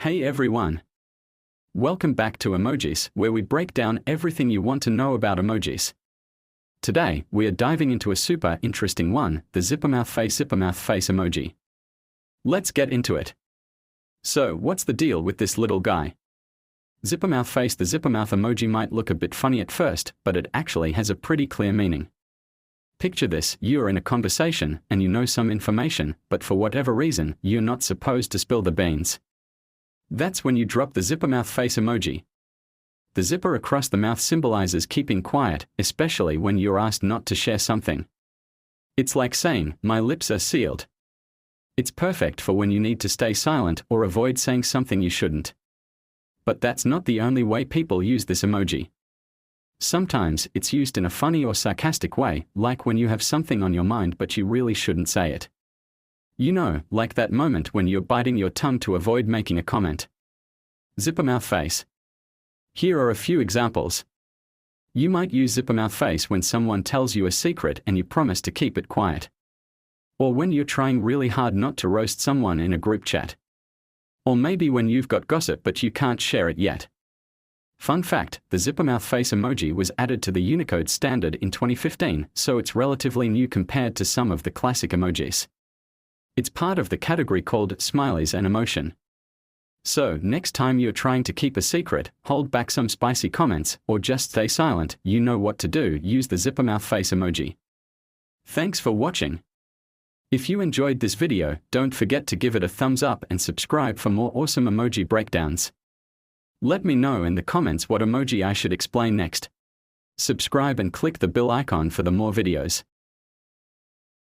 Hey everyone! Welcome back to Emojis, where we break down everything you want to know about emojis. Today, we are diving into a super interesting one, the zippermouth face emoji. Let's get into it. So, what's the deal with this little guy? Zippermouth face. The zippermouth emoji might look a bit funny at first, but it actually has a pretty clear meaning. Picture this: you are in a conversation, and you know some information, but for whatever reason, you're not supposed to spill the beans. That's when you drop the zippermouth face emoji. The zipper across the mouth symbolizes keeping quiet, especially when you're asked not to share something. It's like saying, "My lips are sealed." It's perfect for when you need to stay silent or avoid saying something you shouldn't. But that's not the only way people use this emoji. Sometimes it's used in a funny or sarcastic way, like when you have something on your mind but you really shouldn't say it. You know, like that moment when you're biting your tongue to avoid making a comment. Zippermouth face. Here are a few examples. You might use zippermouth face when someone tells you a secret and you promise to keep it quiet. Or when you're trying really hard not to roast someone in a group chat. Or maybe when you've got gossip but you can't share it yet. Fun fact, the zippermouth face emoji was added to the Unicode standard in 2015, so it's relatively new compared to some of the classic emojis. It's part of the category called smileys and emotion. So, next time you're trying to keep a secret, hold back some spicy comments, or just stay silent, you know what to do: use the zippermouth face emoji. Thanks for watching. If you enjoyed this video, don't forget to give it a thumbs up and subscribe for more awesome emoji breakdowns. Let me know in the comments what emoji I should explain next. Subscribe and click the bell icon for the more videos.